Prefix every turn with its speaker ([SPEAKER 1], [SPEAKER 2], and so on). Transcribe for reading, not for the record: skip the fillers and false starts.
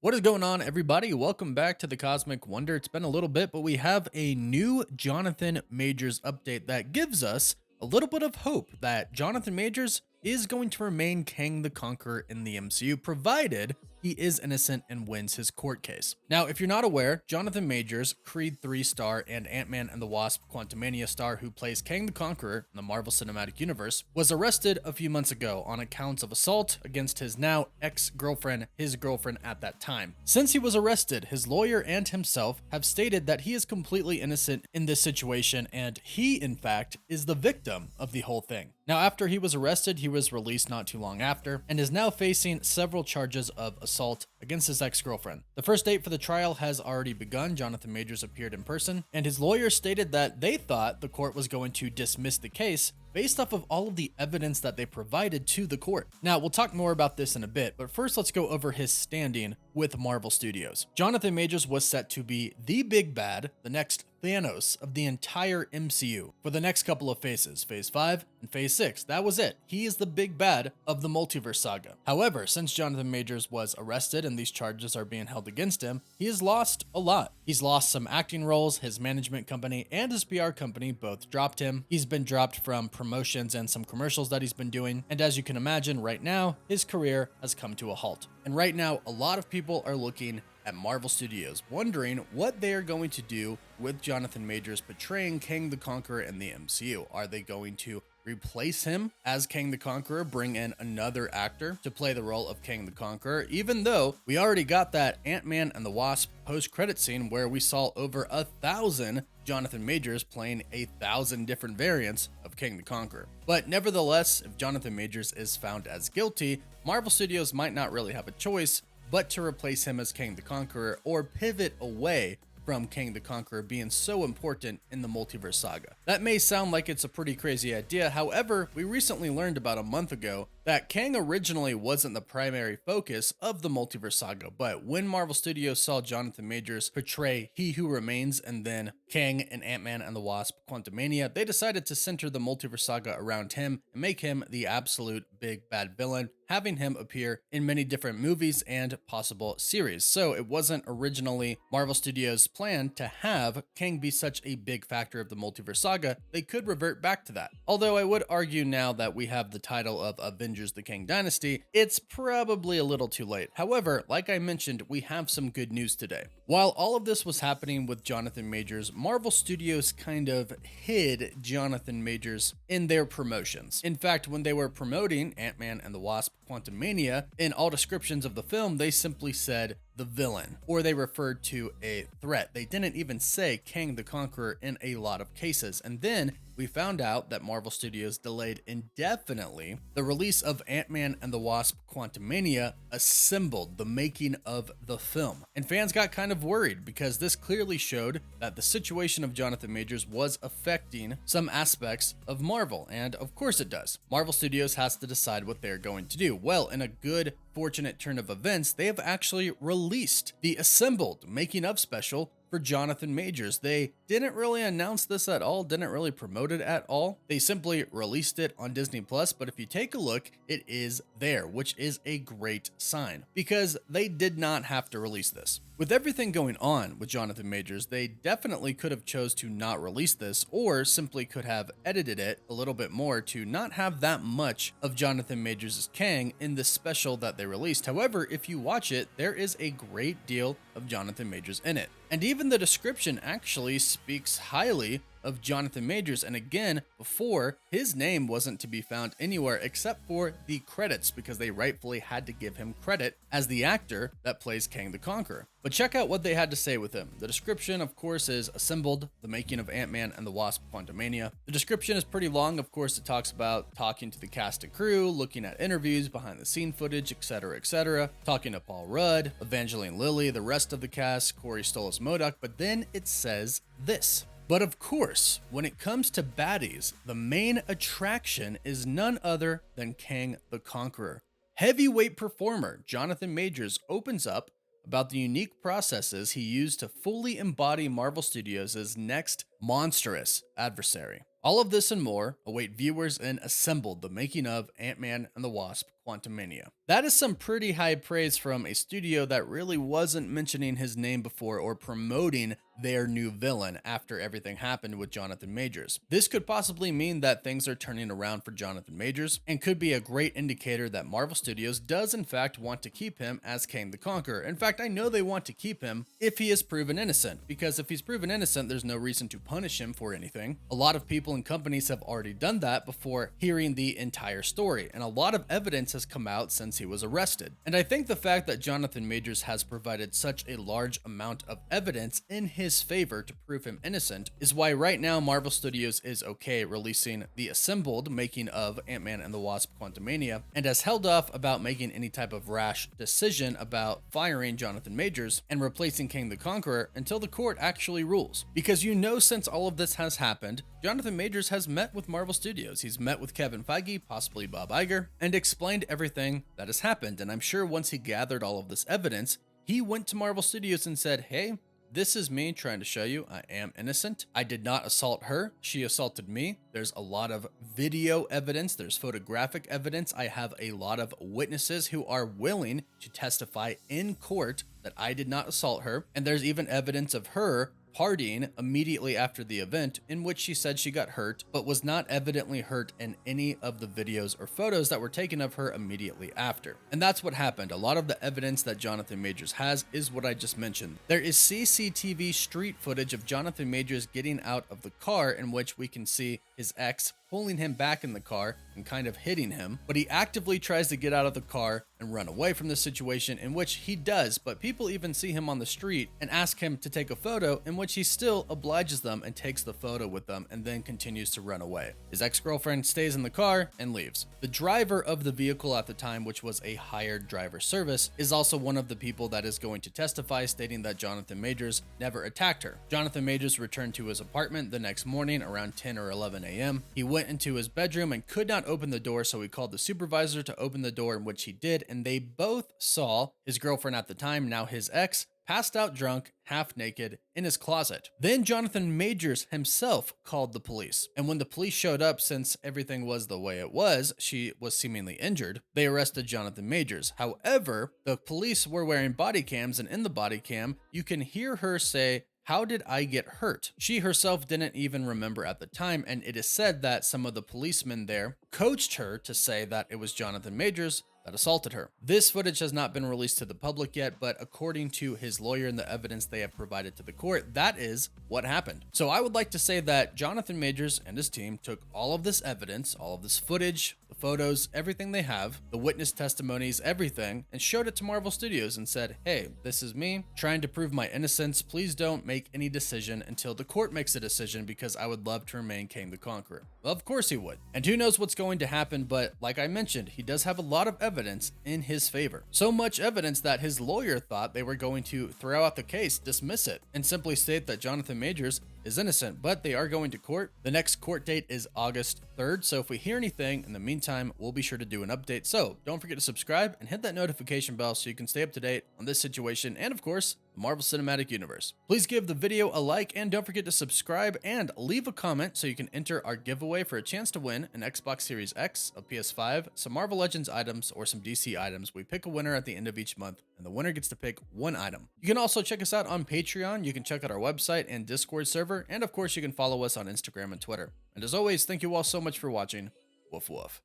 [SPEAKER 1] What is going on, everybody? Welcome back to the Cosmic Wonder. It's been a little bit, but we have a new Jonathan Majors update that gives us a little bit of hope that Jonathan Majors is going to remain Kang the Conqueror in the MCU, provided he is innocent and wins his court case. Now, if you're not aware, Jonathan Majors, Creed 3 star and Ant-Man and the Wasp Quantumania star who plays Kang the Conqueror in the Marvel Cinematic Universe, was arrested a few months ago on accounts of assault against his now ex-girlfriend, his girlfriend at that time. Since he was arrested, his lawyer and himself have stated that he is completely innocent in this situation and he, in fact, is the victim of the whole thing. Now, after he was arrested, he was released not too long after and is now facing several charges of assault against his ex-girlfriend. The first date for the trial has already begun. Jonathan Majors appeared in person, and his lawyer stated that they thought the court was going to dismiss the case based off of all of the evidence that they provided to the court. Now, we'll talk more about this in a bit, but first let's go over his standing with Marvel Studios. Jonathan Majors was set to be the big bad, the next Thanos of the entire MCU for the next couple of phases, Phase 5 and Phase 6. That was it. He is the big bad of the multiverse saga. However, since Jonathan Majors was arrested and these charges are being held against him, he has lost a lot. He's lost some acting roles, his management company and his PR company both dropped him. He's been dropped from promotions and some commercials that he's been doing. And as you can imagine, right now, his career has come to a halt. And right now, a lot of people are looking at Marvel Studios, wondering what they are going to do with Jonathan Majors portraying Kang the Conqueror in the MCU. Are they going to replace him as Kang the Conqueror, bring in another actor to play the role of Kang the Conqueror, even though we already got that Ant-Man and the Wasp post-credit scene where we saw over 1,000 Jonathan Majors playing 1,000 different variants of Kang the Conqueror. But nevertheless, if Jonathan Majors is found as guilty, Marvel Studios might not really have a choice but to replace him as Kang the Conqueror or pivot away from Kang the Conqueror being so important in the multiverse saga. That may sound like it's a pretty crazy idea. However, we recently learned about a month ago that Kang originally wasn't the primary focus of the multiverse saga, but when Marvel Studios saw Jonathan Majors portray He Who Remains and then Kang in Ant-Man and the Wasp Quantumania, they decided to center the multiverse saga around him and make him the absolute big bad villain, having him appear in many different movies and possible series. So it wasn't originally Marvel Studios' plan to have Kang be such a big factor of the multiverse saga. They could revert back to that. Although I would argue now that we have the title of Avengers the Kang Dynasty, it's probably a little too late. However, like I mentioned, we have some good news today. While all of this was happening with Jonathan Majors, Marvel Studios kind of hid Jonathan Majors in their promotions. In fact, when they were promoting Ant-Man and the Wasp Quantumania, in all descriptions of the film, they simply said the villain, or they referred to a threat. They didn't even say Kang the Conqueror in a lot of cases. And then we found out that Marvel Studios delayed indefinitely the release of Ant-Man and the Wasp Quantumania Assembled, the making of the film. And fans got kind of worried because this clearly showed that the situation of Jonathan Majors was affecting some aspects of Marvel. And of course it does. Marvel Studios has to decide what they're going to do. Well, in a good fortunate turn of events, they have actually released the Assembled making of special for Jonathan Majors. They didn't really announce this at all, didn't really promote it at all. They simply released it on Disney Plus, but if you take a look, it is there, which is a great sign because they did not have to release this. With everything going on with Jonathan Majors, they definitely could have chose to not release this or simply could have edited it a little bit more to not have that much of Jonathan Majors' Kang in the special that they released. However, if you watch it, there is a great deal of Jonathan Majors in it. And even the description actually speaks highly of Jonathan Majors, and again, before, his name wasn't to be found anywhere except for the credits because they rightfully had to give him credit as the actor that plays Kang the Conqueror. But check out what they had to say with him. The description, of course, is Assembled, the making of Ant-Man and the Wasp Quantumania. The description is pretty long. Of course, it talks about talking to the cast and crew, looking at interviews, behind the scene footage, etc., talking to Paul Rudd, Evangeline Lilly, the rest of the cast, Corey Stolas Modoc, but then it says this. But of course, when it comes to baddies, the main attraction is none other than Kang the Conqueror. Heavyweight performer Jonathan Majors opens up about the unique processes he used to fully embody Marvel Studios' next monstrous adversary. All of this and more await viewers in Assembled, the making of Ant-Man and the Wasp Quantumania. That is some pretty high praise from a studio that really wasn't mentioning his name before or promoting their new villain after everything happened with Jonathan Majors. This could possibly mean that things are turning around for Jonathan Majors and could be a great indicator that Marvel Studios does in fact want to keep him as Kang the Conqueror. In fact, I know they want to keep him if he is proven innocent, because if he's proven innocent, there's no reason to punish him for anything. A lot of people and companies have already done that before hearing the entire story, and a lot of evidence has come out since he was arrested. And I think the fact that Jonathan Majors has provided such a large amount of evidence in his favor to prove him innocent is why right now Marvel Studios is okay releasing the assembled making of Ant-Man and the Wasp: Quantumania, and has held off about making any type of rash decision about firing Jonathan Majors and replacing Kang the Conqueror until the court actually rules. Because since all of this has happened, Jonathan Majors has met with Marvel Studios. He's met with Kevin Feige, possibly Bob Iger, and explained everything that has happened. And I'm sure once he gathered all of this evidence, he went to Marvel Studios and said, hey, this is me trying to show you I am innocent. I did not assault her. She assaulted me. There's a lot of video evidence. There's photographic evidence. I have a lot of witnesses who are willing to testify in court that I did not assault her. And there's even evidence of her partying immediately after the event, in which she said she got hurt, but was not evidently hurt in any of the videos or photos that were taken of her immediately after. And that's what happened. A lot of the evidence that Jonathan Majors has is what I just mentioned. There is CCTV street footage of Jonathan Majors getting out of the car, in which we can see his ex pulling him back in the car and kind of hitting him, but he actively tries to get out of the car and run away from the situation, in which he does, but people even see him on the street and ask him to take a photo, in which he still obliges them and takes the photo with them and then continues to run away. His ex-girlfriend stays in the car and leaves. The driver of the vehicle at the time, which was a hired driver service, is also one of the people that is going to testify, stating that Jonathan Majors never attacked her. Jonathan Majors returned to his apartment the next morning around 10 or 11 a.m. He went into his bedroom and could not open the door, so he called the supervisor to open the door, in which he did, and they both saw his girlfriend at the time, now his ex, passed out drunk, half naked, in his closet. Then Jonathan Majors himself called the police, and when the police showed up, since everything was the way it was, she was seemingly injured, they arrested Jonathan Majors. However, the police were wearing body cams, and in the body cam, you can hear her say, "How did I get hurt?" She herself didn't even remember at the time, and it is said that some of the policemen there coached her to say that it was Jonathan Majors that assaulted her. This footage has not been released to the public yet, but according to his lawyer and the evidence they have provided to the court, that is what happened. So I would like to say that Jonathan Majors and his team took all of this evidence, all of this footage, the photos, everything they have, the witness testimonies, everything, and showed it to Marvel Studios and said, hey, this is me trying to prove my innocence. Please don't make any decision until the court makes a decision, because I would love to remain Kang the Conqueror. Well, of course he would. And who knows what's going to happen, but like I mentioned, he does have a lot of evidence in his favor. So much evidence that his lawyer thought they were going to throw out the case, dismiss it, and simply state that Jonathan Majors is innocent, but they are going to court. The next court date is August 3rd, so if we hear anything in the meantime, we'll be sure to do an update. So don't forget to subscribe and hit that notification bell so you can stay up to date on this situation and, of course, the Marvel Cinematic Universe. Please give the video a like, and don't forget to subscribe and leave a comment so you can enter our giveaway for a chance to win an Xbox Series X, a PS5, some Marvel Legends items, or some DC items. We pick a winner at the end of each month, and the winner gets to pick one item. You can also check us out on Patreon. You can check out our website and Discord server, and of course you can follow us on Instagram and Twitter. And as always, thank you all so much for watching. Woof woof.